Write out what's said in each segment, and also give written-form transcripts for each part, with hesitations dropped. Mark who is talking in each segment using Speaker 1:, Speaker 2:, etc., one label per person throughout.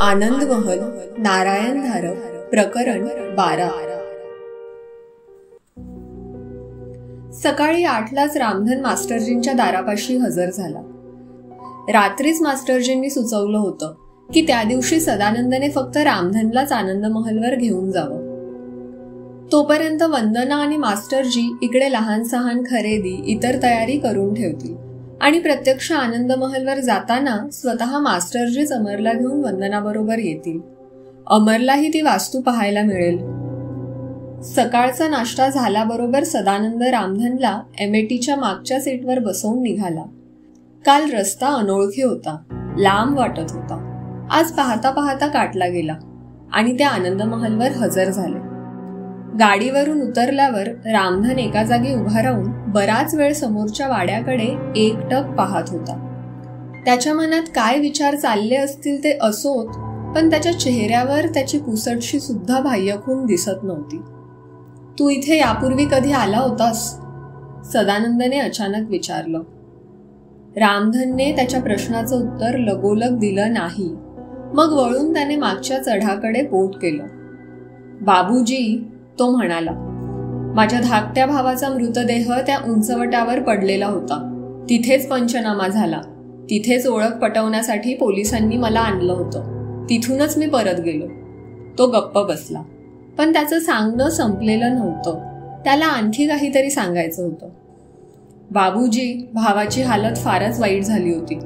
Speaker 1: आनंद महल नारायण धारक प्रकरण 12। सकाळी 8लाच रामधन मास्टरजींच्या दारापाशी हजर झाला। रात्रीच मास्टरजींनी सुचवलं होतं की त्या दिवशी सदानंदने फक्त रामधनलाच आनंद महलवर घेऊन जावं। तोपर्यंत वंदना आणि मास्टरजी इकडे लहान सहान खरेदी इतर तयारी करून ठेवतील आणि प्रत्यक्ष आनंद महलवर जाताना स्वतः मास्टरजीच अमरला घेऊन वंदना बरोबर येतील। अमरलाही ती वास्तू पाहायला मिळेल। सकाळचा नाश्ता झाल्याबरोबर सदानंद रामधनला एमएटीच्या मागच्या सीटवर बसवून निघाला। काल रस्ता अनोळखी होता, लांब वाटत होता। आज पाहता पाहता काटला गेला आणि ते आनंद महलवर हजर झाले। गाडीवरून उतरल्यावर रामधन एका जागी उभा राहून बराच वेळ समोरच्या वाड्याकडे एकटक पाहत होता। त्याच्या मनात काय विचार चालले असतील ते असोत, पण त्याच्या चेहऱ्यावर त्याची पुसटशी सुद्धा बाह्य खून दिसत नव्हती। तू इथे यापूर्वी कधी आला होतास? सदानंदने अचानक विचारलं। रामधनने त्याच्या प्रश्नाचं उत्तर लगोलग दिलं नाही। मग वळून त्याने मागच्या चढाकडे पोट केलं। बाबूजी, तो म्हणाला, माझ्या धाकट्या भावाचा मृतदेह त्या उंचवट्यावर पडलेला होता। तिथेच पंचनामा झाला। तिथेच ओळख पटवण्यासाठी पोलिसांनी मला आणलं होतं। तिथूनच मी परत गेलो। तो गप्प बसला, पण त्याचं सांगणं संपलेलं नव्हतं। त्याला आणखी काहीतरी सांगायचं होतं। बाबूजी, भावाची हालत फारच वाईट झाली होती।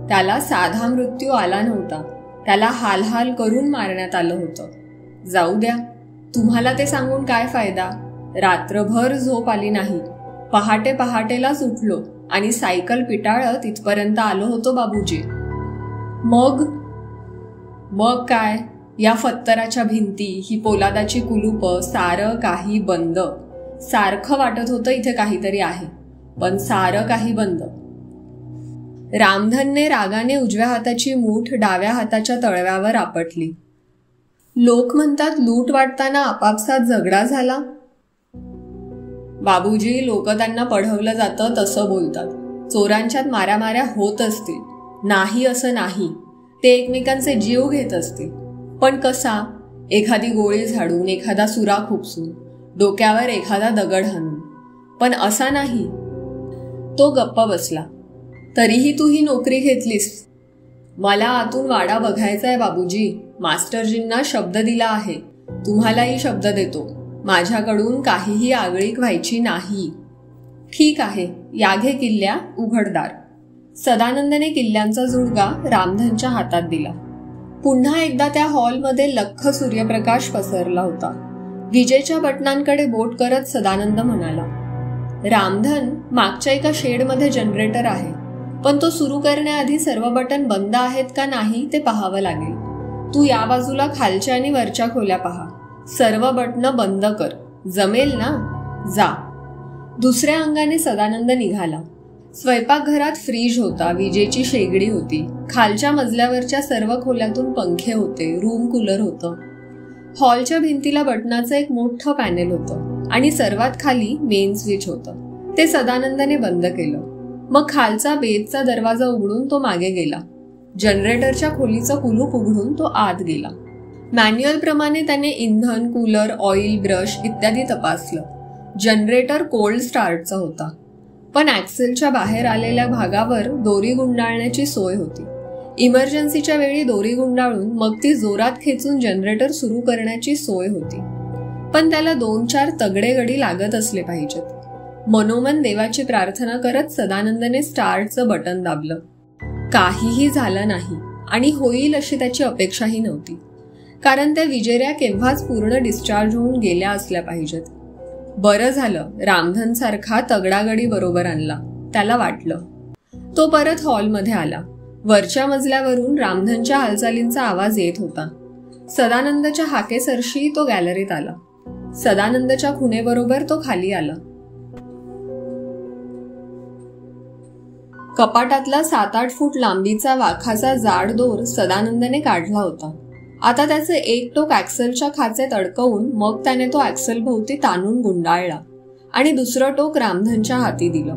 Speaker 1: त्याला साधा मृत्यू आला नव्हता, त्याला हाल करून मारण्यात आलं होतं। जाऊ द्या, तुम्हाला ते सांगून काय फायदा। रात्रभर झोप आली नाही। पहाटेलाच उठलो आणि सायकल पिटाळत इथपर्यंत आलो होतो बाबूजी। मग काय, या फत्तराच्या भिंती, ही पोलादाची कुलूप, सारं काही बंद। सारखं वाटत होतं इथे काहीतरी आहे, पण सारं काही बंद। रामधनने रागाने उजव्या हाताची मूठ डाव्या हाताच्या तळव्यावर आपटली। लोक म्हणतात लूट वाटताना आपापसात झगडा झाला। बाबूजी, लोक त्यांना पढवलं जातं तसं बोलतात। चोरांच्यात मारामाऱ्या होत असतील, नाही असं नाही। ते एकमेकांचे जीव घेत असतील, पण कसा? एखादी गोळी झाडून, एखादा सुरा खुपसून, डोक्यावर एखादा दगड हाणून, पण असा नाही। तो गप्प बसला। तरीही तू ही नोकरी घेतलीस? मला आतून वाडा बघायचाय बाबूजी। मास्टरजींना शब्द दिला आहे, तुम्हालाही शब्द देतो। माझ्याकडून काहीही आगळीक व्हायची नाही। ठीक आहे, या घे किल्ल्या, उघडदार। सदानंदने किल्ल्यांचा जुडगा रामधनच्या हातात दिला। पुन्हा एकदा त्या हॉलमध्ये लख्ख सूर्यप्रकाश पसरला होता। विजेच्या बटनांकडे बोट करत सदानंद म्हणाला, रामधन, मागच्या एका शेडमध्ये जनरेटर आहे, पण तो सुरू करण्याआधी सर्व बटन बंद आहेत का नाही ते पाहावं लागेल। तू या बाजूला खालच्या आणि वरच्या खोल्या पहा। सर्व बटणं बंद कर, जमेल ना? जा। दुसऱ्या अंगाने सदानंद निघाला। स्वयंपाकघरात फ्रीज होता, विजेची शेगडी होती। खालच्या मजल्यावरच्या सर्व खोल्यातून पंखे होते, रूम कूलर होतं। हॉलच्या भिंतीला बटनाचं एक मोठं पॅनेल होतं आणि सर्वात खाली मेन स्विच होतं। ते सदानंदने बंद केलं। मग खालचा बेदचा दरवाजा उघडून तो मागे गेला। जनरेटरच्या खोलीचं कुलूप उघडून तो आत गेला। मॅन्युअल प्रमाणे त्याने इंधन, कूलर, ऑइल, ब्रश इत्यादी तपासलं। जनरेटर कोल्ड स्टार्टचा होता, पण ॲक्सेलच्या बाहेर आलेल्या भागावर दोरी गुंडाळण्याची सोय होती। इमर्जन्सीच्या वेळी दोरी गुंडाळून मग ती जोरात खेचून जनरेटर सुरू करण्याची सोय होती, पण त्याला 2-4 तगडे गडी लागत असले पाहिजेत। मनोमन देवाची प्रार्थना करत सदानंदने स्टार्टचं बटन दाबलं। काहीही झालं नाही आणि होईल अशी त्याची अपेक्षाही नव्हती, कारण त्या विजेऱ्या केव्हाच पूर्ण डिस्चार्ज होऊन गेल्या असल्या पाहिजेत। बरं झालं रामधन सारखा तगडागडी बरोबर आणला, त्याला वाटलं। तो परत हॉलमध्ये आला। वरच्या मजल्यावरून रामधनच्या हालचालींचा आवाज येत होता। सदानंदच्या हाकेसरशी तो गॅलरीत आला। सदानंदच्या खुणेबरोबर तो खाली आला। कपाटातला 7-8 फूट लांबीचा वाखाचा जाड दोर सदानंदने काढला होता। आता त्याचे एक टोक ॲक्सेलच्या खाचेत अडकवून मग त्याने तो ॲक्सेल भोवती ताणून गुंडाळला आणि दुसरं टोक रामधनच्या हाती दिलं।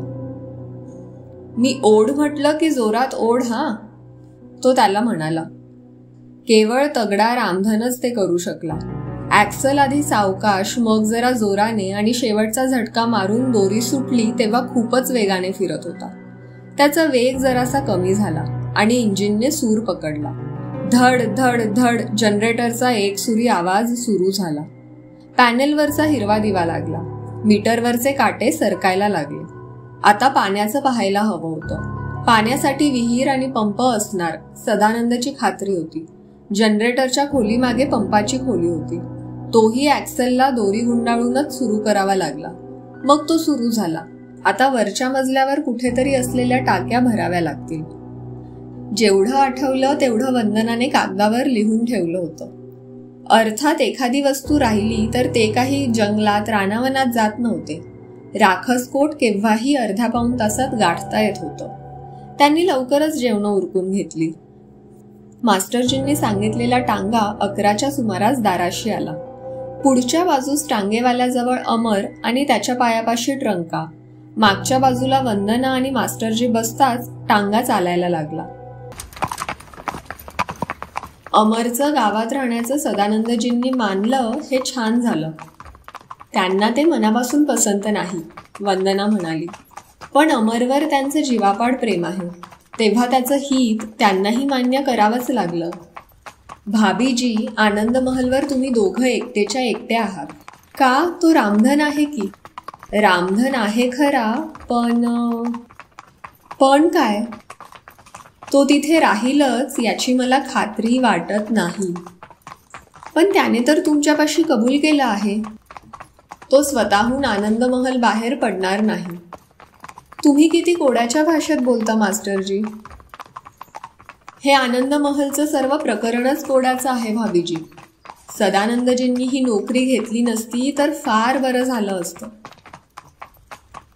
Speaker 1: मी ओढ म्हटलं की जोरात ओढ हा, तो त्याला म्हणाला। केवळ तगडा रामधनच ते करू शकला. ॲक्सल आधी सावकाश, मग जरा जोराने आणि शेवटचा झटका मारून दोरी सुटली तेव्हा खूपच वेगाने फिरत होता. त्याचा वेग जरासा कमी झाला आणि इंजिनने सूर पकडला. धड धड धड जनरेटरचा एकसुरी आवाज सुरू झाला. पॅनेलवरचा हिरवा दिवा लागला. मीटरवरचे काटे सरकायला लागले. आता पाण्याचं पाहायला हवं होतं. पाण्यासाठी विहीर आणि पंप असणार सदानंदची खात्री होती. जनरेटरच्या खोलीमागे पंपाची खोली होती. तोही ॲक्सेलला दोरी गुंडाळूनच सुरू करावा लागला. मग तो सुरू झाला. आता वरच्या मजल्यावर कुठेतरी असलेल्या टाक्या भराव्या लागतील. जेवढं आठवलं तेवढं वंदनाने कागदावर लिहून ठेवलं होतं. अर्थात एखादी वस्तू राहिली तर ते काही जंगलात रानावनात जात नव्हते. राखसकोट केव्हाही अर्ध्या पाऊण तासात गाठता येत होतं. त्यांनी लवकरच जेवणं उरकून घेतली. मास्टरजींनी सांगितलेला टांगा 11च्या सुमारास दाराशी आला. पुढच्या बाजूस टांगेवाल्याजवळ अमर आणि त्याच्या पायापाशी ट्रंका, मागच्या बाजूला वंदना आणि मास्टरजी बसताच टांगा चालायला लागला. अमरचं गावात राहण्याचं सदानंदजींनी मानलं हे छान झालं. त्यांना ते मनापासून पसंत नाही, वंदना म्हणाली. पण अमरवर त्यांचं जीवापाड प्रेम आहे, तेव्हा त्याचं हित त्यांनाही मान्य करावंच लागलं. भाभीजी, आनंद महलवर तुम्ही दोघं एकटेच्या एकटे आहात. का? तो रामधन आहे की? रामधन आहे खरा, पण काय? तो तिथे राहीलच याची मला खात्री वाटत नाही. पण त्याने तर तुमच्यापाशी कबूल केलं आहे. तो स्वतःहून आनंद महल बाहेर पडणार नाही. तुम्ही किती कोड्याच्या भाषेत बोलता मास्टरजी. हे आनंद महलचं सर्व प्रकरणच कोड्याचं आहे भाभीजी. सदानंदजींनी ही नोकरी घेतली नसती तर फार बरं झालं असतं.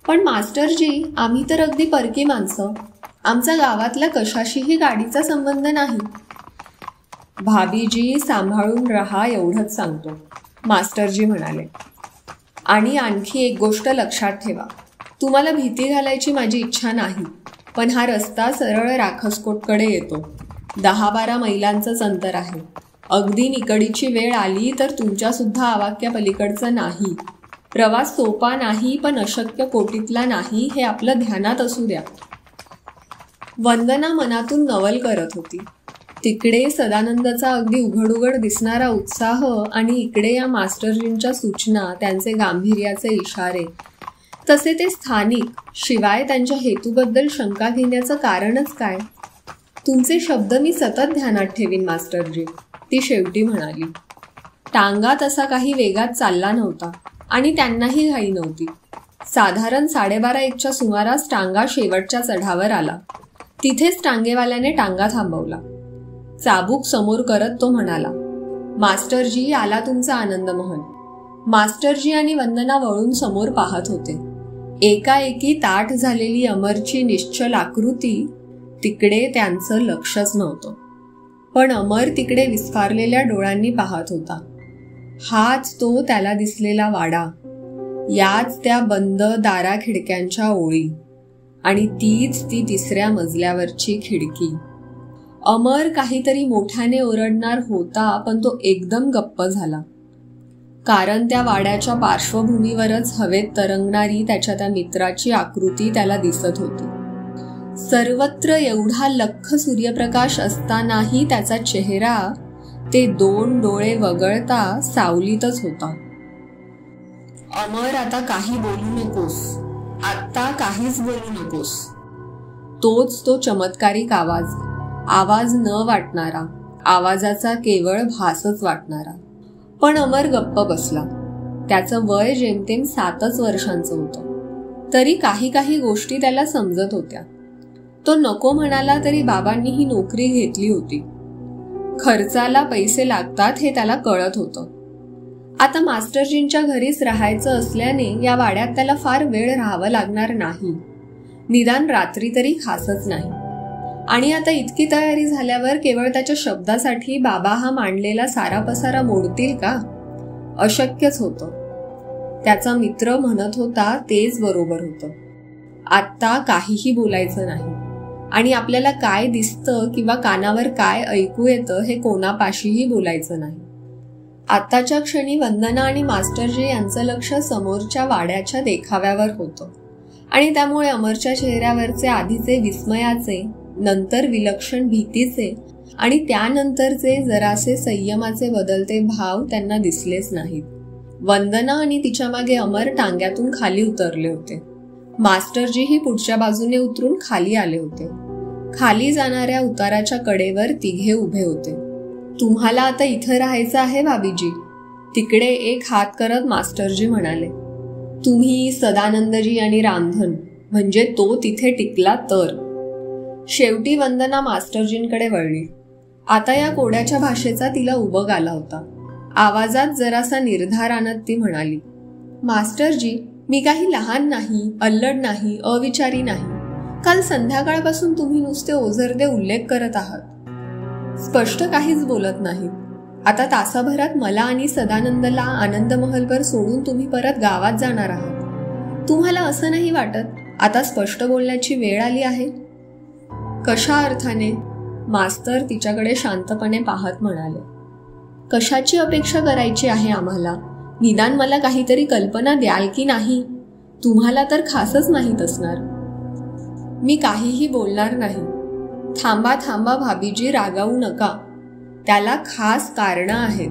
Speaker 1: पण मास्टरजी, आम्ही तर अगदी परकी माणसं. आमचा गावातल्या कशाशीही गाडीचा संबंध नाही. भाभीजी, सांभाळून राहा एवढंच सांगतो, मास्टरजी म्हणाले. आणि आणखी एक गोष्ट लक्षात ठेवा. तुम्हाला भीती घालायची माझी इच्छा नाही, पण हा रस्ता सरळ राखसकोटकडे येतो. 10-12 मैलांचंच अंतर आहे. अगदी निकडीची वेळ आली तर तुमच्यासुद्धा आवाक्या पलीकडचं नाही. प्रवास सोपा नाही, पण अशक्य कोटीतला नाही हे आपलं ध्यानात असू द्या. वंदना मनातून नवल करत होती. तिकडे सदानंदचा अगदी उघड दिसणारा उत्साह आणि इकडे या मास्टरजींच्या सूचना, त्यांचे गांभीर्याचे इशारे. तसे ते स्थानिक, शिवाय त्यांच्या हेतूबद्दल शंका घेण्याचं कारणच काय? तुमचे शब्द मी सतत ध्यानात ठेवीन मास्टरजी, ती शेवटी म्हणाली. टांगा तसा काही वेगात चालला नव्हता आणि त्यांनाही घाई नव्हती. साधारण 12:30च्या सुमारास टांगा शेवटच्या चढावर आला. तिथेच टांगेवाल्याने टांगा थांबवला. चाबूक समोर करत तो म्हणाला, मास्टरजी, आला तुमचा आनंद महल. मास्टरजी आणि वंदना वळून समोर पाहत होते. एकाएकी ताठ झालेली अमरची निश्चल आकृती, तिकडे त्यांचं लक्षच नव्हतं. पण अमर तिकडे विस्फारलेल्या डोळ्यांनी पाहत होता. हाच तो त्याला दिसलेला वाडा, याच त्या बंद दारा खिडक्यांच्या ओळी, आणि तीच ती 3ऱ्या मजल्यावरची खिडकी. अमर काहीतरी मोठ्याने ओरडणार होता, पण तो एकदम गप्प झाला. कारण त्या वाड्याच्या पार्श्वभूमीवरच हवेत तरंगणारी त्याच्या त्या मित्राची आकृती त्याला दिसत होती. सर्वत्र एवढा लख्ख सूर्यप्रकाश असतानाही त्याचा चेहरा, ते 2 डोळे वगळता सावलीतच होता. अमर, आता काही बोलू नकोस, आत्ता काहीच बोलू नकोस. तोच तो चमत्कारिक आवाज न वाटणारा, आवाजाचा केवळ भासच वाटणारा. पण अमर गप्प बसला. त्याचं वय जेमतेम 7च वर्षांचं होतं. तरी काही गोष्टी त्याला समजत होत्या. तो नको म्हणाला तरी बाबांनी ही नोकरी घेतली होती. खर्चाला पैसे लागतात हे त्याला कळत होतं. आता मास्टरजींच्या घरीच राहायचं असल्याने या वाड्यात त्याला फार वेळ राहावं लागणार नाही, निदान रात्री तरी खासच नाही. आणि आता इतकी तयारी झाल्यावर केवळ त्याच्या शब्दासाठी बाबा हा मांडलेला सारा पसारा मोडतील का? अशक्यच होतं. त्याचा मित्र म्हणत होता तेच बरोबर होतं. आत्ता काहीही बोलायचं नाही. आणि आपल्याला काय दिसतं किंवा कानावर काय ऐकू येतं हे कोणापाशीही बोलायचं नाही. आत्ताच्या क्षणी वंदना आणि मास्टरजी यांचं लक्ष समोरच्या वाड्याच्या देखाव्यावर होतं आणि त्यामुळे अमरच्या चेहऱ्यावरचे आधीचे विस्मयाचे, नंतर विलक्षण भीतीचे आणि त्यानंतरचे जरासे संयमाचे बदलते भाव त्यांना दिसलेच नाहीत. वंदना आणि तिच्या मागे अमर टांग्यातून खाली उतरले होते. मास्टरजीही पुढच्या बाजूने उतरून खाली आले होते. खाली जाणाऱ्या उताराच्या कडेवर तिघे उभे होते. तुम्हाला आता इथं राहायचं आहे भाभीजी, तिकडे एक हात करत मास्टरजी म्हणाले. तुम्ही, सदानंदजी आणि रामधन, म्हणजे तो तिथे टिकला तर. शेवटी वंदना मास्टरजींकडे वळली. आता या कोड्याच्या भाषेचा तिला उबग आला होता. आवाजात जरासा निर्धार आणत ती म्हणाली, मास्टरजी, मी काही लहान नाही, अल्लड नाही, अविचारी नाही. काल संध्याकाळपासून तुम्ही नुसते ओझरदे उल्लेख करत आहात, स्पष्ट काहीच बोलत नाही. आता तासाभरात मला आणि सदानंदला आनंद महलवर सोडून तुम्ही परत गावात जाणार आहात. तुम्हाला असं नाही वाटत आता स्पष्ट बोलण्याची वेळ आली आहे? कशा अर्थाने? मास्तर तिच्याकडे शांतपणे पाहत म्हणाले. कशाची अपेक्षा करायची आहे आम्हाला? निदान मला काहीतरी कल्पना द्याल की नाही? तुम्हाला तर खासच माहीत असणार. मी काहीही बोलणार नाही. थांबा थांबा भाभीजी, रागावू नका. त्याला खास कारणं आहेत.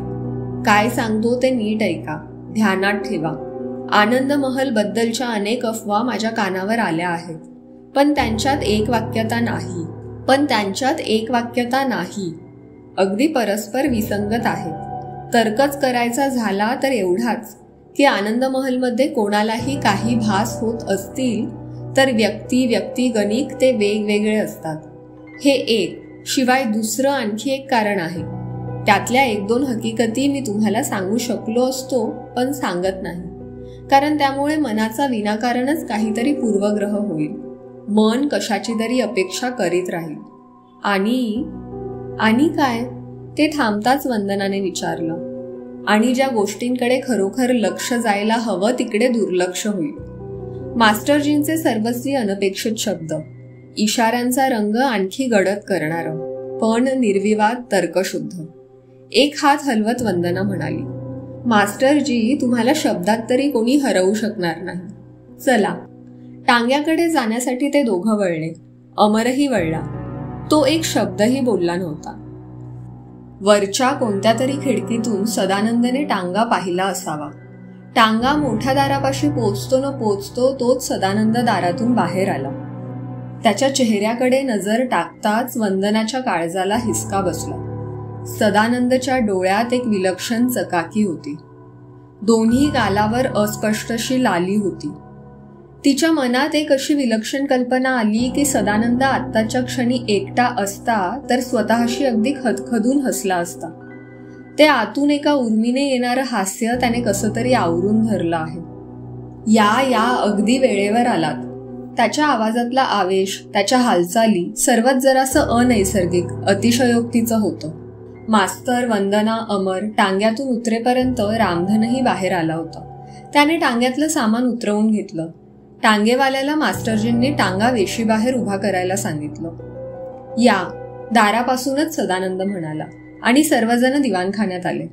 Speaker 1: काय सांगतो ते नीट ऐका, ध्यानात ठेवा. आनंद महल बद्दलच्या अनेक अफवा माझ्या कानावर आल्या आहेत, पण त्यांच्यात एक वाक्यता नाही. अगदी परस्पर विसंगत आहेत. तर्कच करायचा झाला तर एवढाच की आनंद महलमध्ये कोणालाही काही भास होत असतील तर व्यक्तिगणिक ते वेगवेगळे असतात. हे एक. शिवाय दुसरं आणखी एक कारण आहे. त्यातल्या 1-2 हकीकती मी तुम्हाला सांगू शकलो असतो, पण सांगत नाही, कारण त्यामुळे मनाचा विनाकारणच काहीतरी पूर्वग्रह होईल. मन कशाची तरी अपेक्षा करीत राहील. आणि काय? ते थांबताच वंदनाने विचारलं. आणि ज्या गोष्टींकडे खरोखर लक्ष जायला हवं तिकडे दुर्लक्ष होईल. मास्टरजींचे सर्वस्वी अनपेक्षित शब्द, इशाऱ्यांचा रंग आणखी गडद करणारं, पण निर्विवाद तर्कशुद्ध. एक हात हलवत वंदना म्हणाली, मास्टरजी, तुम्हाला शब्दात तरी कोणी हरवू शकणार नाही. चला. टांग्याकडे जाण्यासाठी ते दोघं वळले. अमरही वळला. तो एक शब्दही बोलला नव्हता. वरच्या कोणत्या तरी खिडकीतून सदानंदने टांगा पाहिला असावा. टांगा मोठ्या दारापाशी पोचतो न पोचतो तोच सदानंद दारातून बाहेर आला. त्याच्या चेहऱ्याकडे नजर टाकताच वंदनाच्या काळजाला हिसका बसला. सदानंदच्या डोळ्यात एक विलक्षण चकाकी होती. दोन्ही गालावर अस्पष्टशी लाली होती. तिच्या मनात एक अशी विलक्षण कल्पना आली की सदानंद आत्ताच्या क्षणी एकटा असता तर स्वतःशी अगदी खदखदून हसला असता. ते आतून एका उर्मीने येणारं हास्य त्याने कसं तरी आवरून धरलं आहे. या अगदी वेळेवर आलात. त्याच्या आवाजातला आवेश, त्याच्या हालचाली सर्वच जरासं अनैसर्गिक, अतिशयोक्तीचं होतं. मास्तर, वंदना, अमर टांग्यातून उतरेपर्यंत रामधनही बाहेर आला होता. त्याने टांग्यातलं सामान उतरवून घेतलं. टांगेवाल्याला मास्टरजींनी टांगा वेशीबाहेर उभा करायला सांगितलं. या. दारापासूनच सदानंद म्हणाला आणि सर्वजण दिवाणखान्यात आले.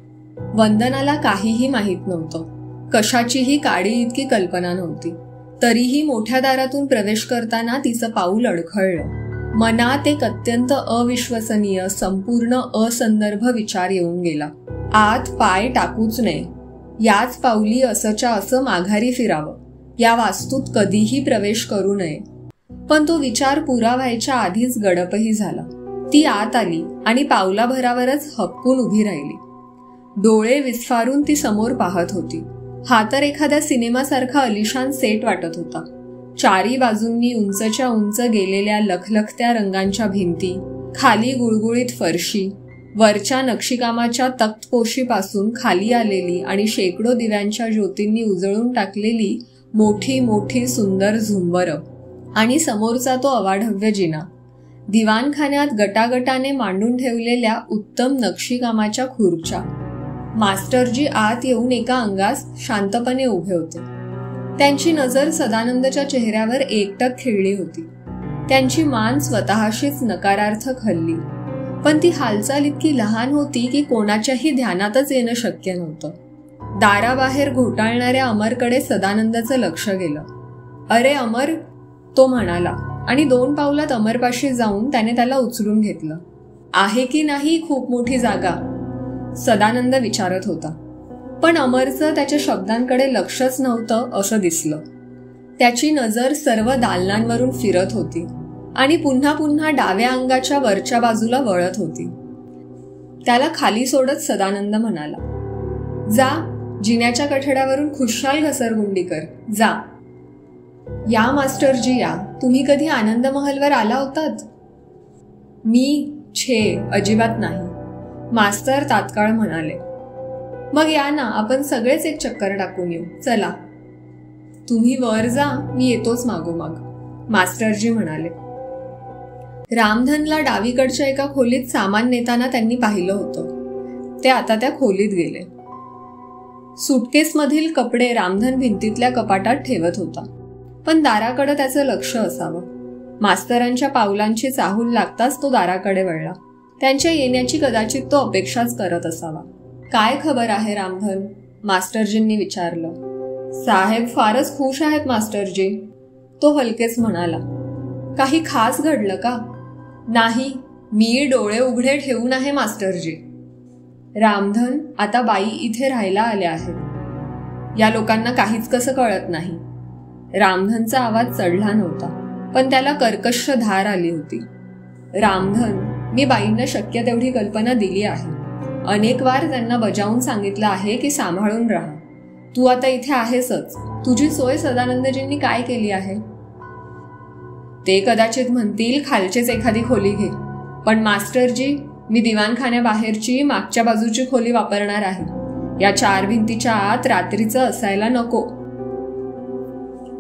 Speaker 1: वंदनाला काहीही माहीत नव्हतं. कशाचीही काडी इतकी कल्पना नव्हती. तरीही मोठ्या दारातून प्रवेश करताना तिचं पाऊल अडखळलं. मनात एक अत्यंत अविश्वसनीय, संपूर्ण असंदर्भ विचार येऊन गेला. आत पाय टाकूच नये. याच पावली असंच्या असं माघारी फिरावं. या वास्तूत कधीही प्रवेश करू नये. पण तो विचार पुरा व्हायच्या आधीच गडपही झाला. ती आत आली आणि पावलाभरावरच हपकून उभी राहिली. डोळे विस्फारून ती समोर पाहत होती. हा तर एखाद्या सिनेमासारखा अलिशान सेट वाटत होता. चारी बाजूंनी उंचच्या उंच गेलेल्या लखलखत्या रंगांच्या भिंती, खाली गुळगुळीत फरशी, वरच्या नक्षीकामाच्या तक्तपोशीपासून खाली आलेली आणि शेकडो दिव्यांच्या ज्योतींनी उजळून टाकलेली मोठी मोठी सुंदर झुंबरं आणि समोरचा तो अवाढव्य जिना. दिवाणखान्यात गटागटाने मांडून ठेवलेल्या उत्तम नक्षीकामाच्या खुर्च्या. मास्टरजी आत येऊन एका अंगास शांतपणे उभे होते. त्यांची नजर सदानंदच्या चेहऱ्यावर एकटक खिळली होती. त्यांची मान स्वतःशीच नकारार्थक हलली, पण ती हालचाल इतकी लहान होती की कोणाच्याही ध्यानातच येणं शक्य नव्हतं. दाराबाहेर घोटाळणाऱ्या अमरकडे सदानंदाचं लक्ष गेलं. अरे अमर, तो म्हणाला आणि 2 पावलात अमरपाशी जाऊन त्याने त्याला उचलून घेतलं. आहे की नाही खूप मोठी जागा, सदानंद विचारत होता. पण अमरचं त्याच्या शब्दांकडे लक्षच नव्हतं असं दिसलं. त्याची नजर सर्व दालनांवरून फिरत होती आणि पुन्हा पुन्हा डाव्या अंगाच्या वरच्या बाजूला वळत होती. त्याला खाली सोडत सदानंद म्हणाला, जा, जिन्याच्या कठड्यावरून खुशाल घसरगुंडी कर, जा. या मास्टरजी या, तुम्ही कधी आनंद महलवर आला होतात? मी अजिबात नाही, मास्तर तात्काळ म्हणाले. मग या ना, आपण सगळेच एक चक्कर टाकून येऊ, चला. तुम्ही वर जा, मी येतोच मागोमाग, मास्टरजी म्हणाले. रामधनला डावीकडच्या एका खोलीत सामान नेताना त्यांनी पाहिलं होतं. ते आता त्या खोलीत गेले. सुटकेसमधील कपडे रामधन भिंतीतल्या कपाटात ठेवत होता, पण दाराकडे त्याचं लक्ष असावं. मास्तरांच्या पावलांची चाहूल लागताच तो दाराकडे वळला. त्यांच्या येण्याची कदाचित तो अपेक्षाच करत असावा. काय खबर आहे रामधन, मास्टरजींनी विचारलं. साहेब फारच खुश आहेत मास्टरजी, तो हलकेच म्हणाला. काही खास घडलं का? नाही, मी डोळे उघडे ठेवून आहे मास्टरजी. रामधन, आता बाई इथे राहायला आल्या आहेत. या लोकांना काहीच कसं कळत नाही. रामधनचा आवाज चढला नव्हता, पण त्याला कर्कश धार आली होती. रामधन, मी बाईंना शक्य तेवढी कल्पना दिली आहे. अनेक वार त्यांना बजावून सांगितलं आहे की सांभाळून राहा. तू आता इथे आहेसच. तुझी सोय सदानंदजींनी काय केली आहे? ते कदाचित म्हणतील खालचीच एखादी खोली घे, पण मास्टरजी, मी दिवाणखान्याबाहेरची मागच्या बाजूची खोली वापरणार आहे. या 4 भिंतीच्या आत रात्रीचं असायला नको.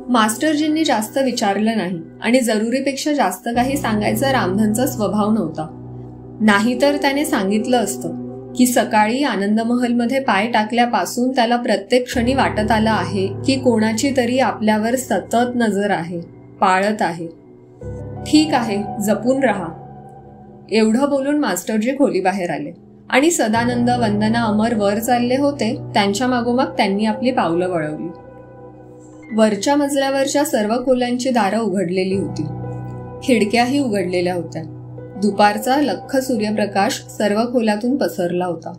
Speaker 1: मास्टरजींनी जास्त विचारलं नाही आणि जरुरीपेक्षा जास्त काही सांगायचा रामधनचा स्वभाव नव्हता. नाहीतर त्याने सांगितलं असतं की सकाळी आनंदमहलमध्ये पाय टाकल्यापासून त्याला प्रत्येक क्षणी वाटत आलं आहे की कोणाची तरी आपल्यावर सतत नजर आहे, पाळत आहे. ठीक आहे, जपून राहा. एवढं बोलून मास्टरजी खोलीबाहेर आले आणि सदानंद, वंदना, अमर वर चालले होते. त्यांच्या मागोमाग त्यांनी आपली पावलं वळवली. वरच्या मजल्यावरच्या सर्व खोल्यांची दारं उघडलेली होती. खिडक्याही उघडलेल्या होत्या. दुपारचा लख्ख सूर्यप्रकाश सर्व खोल्यातून पसरला होता.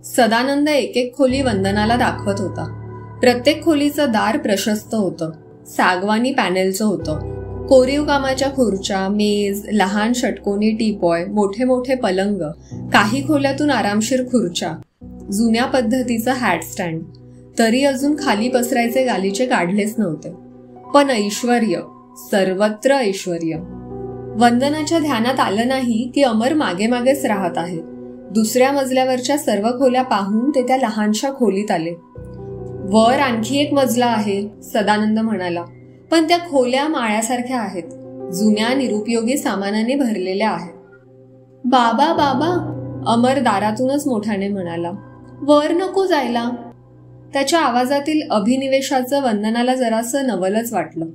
Speaker 1: सदानंद एक एक खोली वंदनाला दाखवत होता. प्रत्येक खोलीचं दार प्रशस्त होतं, सागवानी पॅनेलचं होतं. कोरीव कामाच्या खुर्च्या, मेज, लहान षटकोनी टीपॉय, मोठे मोठे पलंग, काही खोल्यातून आरामशीर खुर्च्या, जुन्या पद्धतीचं हॅटस्टँड. तरी अजून खाली पसरायचे गालीचे काढलेच नव्हते. पण ऐश्वर्य, सर्वत्र ऐश्वर्य. वंदनाच्या ध्यानात आलं नाही की अमर मागे मागेच राहत आहे. दुसऱ्या मजल्यावरच्या सर्व खोल्या पाहून ते त्या लहानशा खोलीत आले. वर आणखी एक मजला आहे, सदानंद म्हणाला, पण त्या खोल्या माळ्यासारख्या आहेत, जुन्या निरुपयोगी सामानाने भरलेल्या आहेत. बाबा बाबा, अमर दारातूनच मोठ्याने म्हणाला. वर नको जायला. त्याच्या आवाजातील अभिनिवेशाचं वंदनाला जरासं नवलच वाटलं.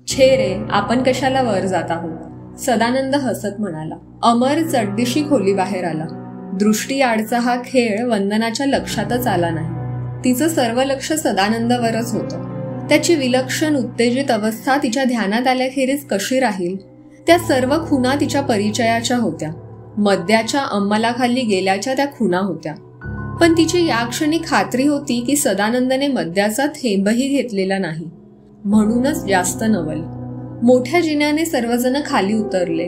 Speaker 1: छे रे, आपण कशाला वर जात आहोत, सदानंद हसत म्हणाला. अमर चटदिशी खोली बाहेर आला. दृष्टीआडचा हा खेळ वंदनाच्या लक्षातच आला नाही. तिचं सर्व लक्ष सदानंदावरच होतं. त्याची विलक्षण उत्तेजित अवस्था तिच्या ध्यानात आल्याखेरीज कशी राहील? त्या सर्व खुणा तिच्या परिचयाच्या होत्या. मद्याच्या अंमलाखाली गेल्याच्या त्या खुणा होत्या. पण तिची या क्षणी खात्री होती की सदानंदने मद्याचा थेंबही घेतलेला नाही. म्हणूनच जास्त नवल. मोठ्या जिन्याने सर्वजण खाली उतरले.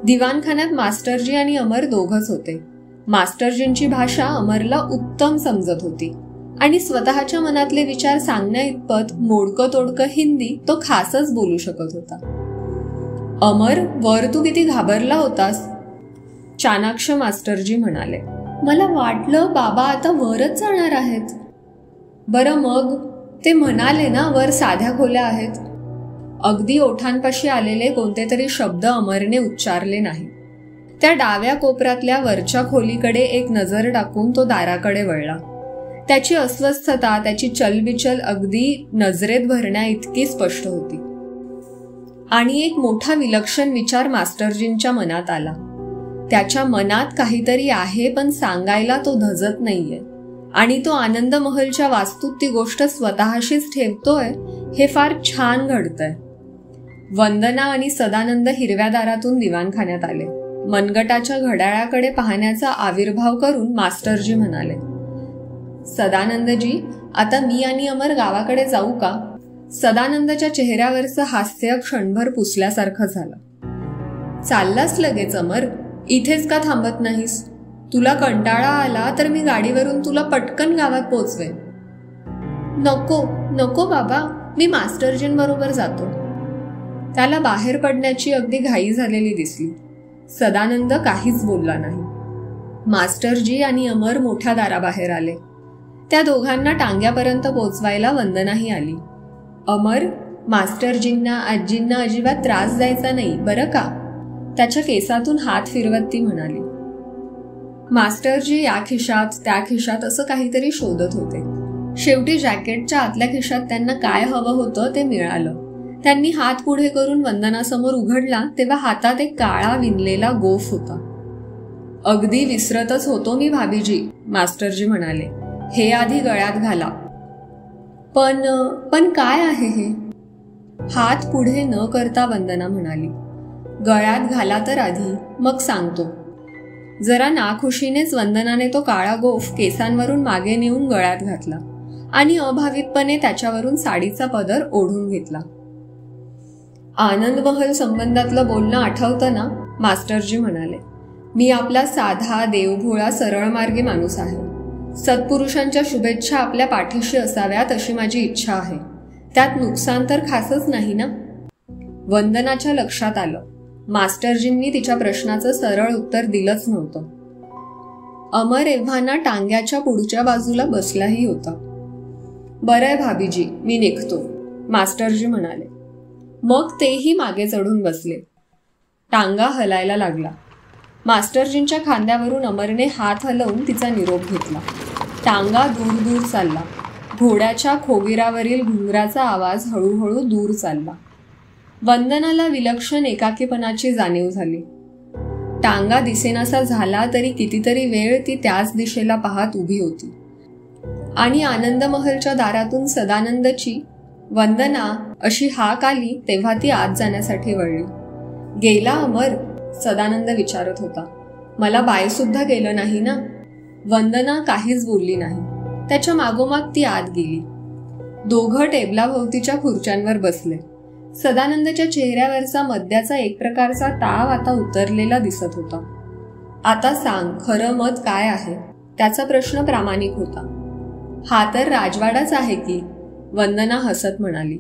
Speaker 1: दिवाणखान्यात मास्टरजी आणि अमर दोघच होते. मास्टरजींची भाषा अमरला उत्तम समजत होती आणि स्वतःच्या मनातले विचार सांगण्या इतपत मोडकं तोडकं हिंदी तो खासच बोलू शकत होता. अमर, वर तू किती घाबरला होतास, चाणाक्ष मास्टरजी म्हणाले. मला वाटलं बाबा आता वरच जाणार आहेत. बरं मग, ते म्हणाले ना वर साध्या खोल्या आहेत. अगदी ओठांपाशी आलेले कोणते तरी शब्द अमरने उच्चारले नाही. त्या डाव्या कोपऱ्यातल्या वरच्या खोलीकडे एक नजर टाकून तो दाराकडे वळला. त्याची अस्वस्थता, त्याची चलबिचल अगदी नजरेत भरण्या इतकी स्पष्ट होती. आणि एक मोठा विलक्षण विचार मास्टरजींच्या मनात आला. त्याच्या मनात काहीतरी आहे, पण सांगायला तो धजत नाहीये. आणि तो आनंद महलच्या वास्तूत ती गोष्ट स्वतःशीच ठेवतोय, हे फार छान घडतंय. वंदना आणि सदानंद हिरव्या दारातून दिवाणखान्यात आले. मनगटाच्या घड्याळाकडे पाहण्याचा आविर्भाव करून मास्टरजी म्हणाले, सदानंदजी, आता मी आणि अमर गावाकडे जाऊ का? सदानंदच्या चेहऱ्यावरचं हास्य क्षणभर पुसल्यासारखं झालं. चाललास लगेच अमर? इथेच का थांबत नाहीस? तुला कंटाळा आला तर मी गाडीवरून तुला पटकन गावात पोचवेन. नको नको बाबा, मी मास्टरजींबरोबर जातो. त्याला बाहेर पडण्याची अगदी घाई झालेली दिसली. सदानंद काहीच बोलला नाही. मास्टरजी आणि अमर मोठ्या दाराबाहेर आले. त्या दोघांना टांग्यापर्यंत पोचवायला वंदनाही आली. अमर, मास्टरजींना आजींना अजिबात त्रास द्यायचा नाही बरं का? त्याच्या केसातून हात फिरवत ती म्हणाली. मास्टरजी या खिशात त्या खिशात असं काहीतरी शोधत होते. शेवटी जॅकेटच्या आतल्या खिशात त्यांना काय हवं होतं ते मिळालं. त्यांनी हात पुढे करून वंदनासमोर उघडला तेव्हा हातात एक काळा विणलेला गोफ होता. अगदी विसरतच होतो मी भाभीजी, मास्टरजी म्हणाले. हे आधी गळ्यात घाला. पण काय आहे हे? हात पुढे न करता वंदना म्हणाली. गळ्यात घाला तर आधी, मग सांगतो. जरा नाखुशीनेच वंदनाने तो काळा गोफ केसांवरून मागे नेऊन गळ्यात घातला आणि अभावितपणे त्याच्यावरून साडीचा पदर ओढून घेतला. आनंद महल संबंधातलं बोलणं आठवतं ना? मास्टरजी म्हणाले. मी आपला साधा, देवभोळा, सरळमार्गी माणूस आहे. सत्पुरुषांच्या शुभेच्छा आपल्या पाठीशी असाव्यात अशी माझी इच्छा आहे. त्यात नुकसान तर खासच नाही ना? वंदनाच्या लक्षात आलं, मास्टरजींनी तिच्या प्रश्नाचं सरळ उत्तर दिलंच नव्हतं. अमर एव्हाना टांग्याच्या पुढच्या बाजूला बसलाही होता. बरंय भाभीजी, मी निघतो, मास्टरजी म्हणाले. मग तेही मागे चढून बसले. टांगा हलायला लागला. मास्टरजींच्या खांद्यावरून अमरने हात हलवून तिचा निरोप घेतला. टांगा दूर दूर चालला. घोड्याच्या खोगिरावरील घुंगराचा आवाज हळूहळू दूर चालला. वंदनाला विलक्षण एकाकीपणाची जाणीव झाली. टांगा दिसेनासा झाला तरी कितीतरी वेळ ती त्याच दिशेला पाहत उभी होती. आणि आनंद महलच्या दारातून सदानंदची वंदना अशी हाक आली तेव्हा ती आत जाण्यासाठी वळली. गेला अमर? सदानंद विचारत होता. मला बाय सुद्धा गेलं नाही ना? वंदना काहीच बोलली नाही. त्याच्या मागोमाग ती आत गेली. दोघं टेबलाभोवतीच्या खुर्च्यांवर बसले. सदानंदच्या चेहऱ्यावरचा मद्याचा एक प्रकारचा ताव आता उतरलेला दिसत होता. आता सांग, खरं मत काय आहे? त्याचा प्रश्न प्रामाणिक होता. हा तर राजवाडाच आहे की, वंदना हसत म्हणाली.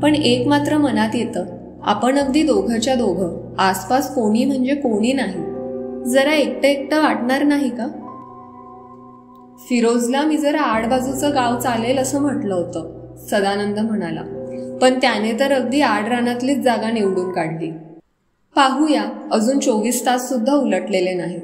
Speaker 1: पण एक मात्र मनात येतं, आपण अगदी दोघंच्या दोघं, आसपास कोणी म्हणजे कोणी नाही. जरा एकटं एकटं वाटणार नाही का? फिरोजला मी जरा आडबाजूचं गाव चालेल असं म्हटलं होतं, सदानंद म्हणाला. पण त्याने तर अगदी आड रानातलीच जागा निवडून काढली. पाहूया, अजून 24 तास सुद्धा उलटलेले नाहीत.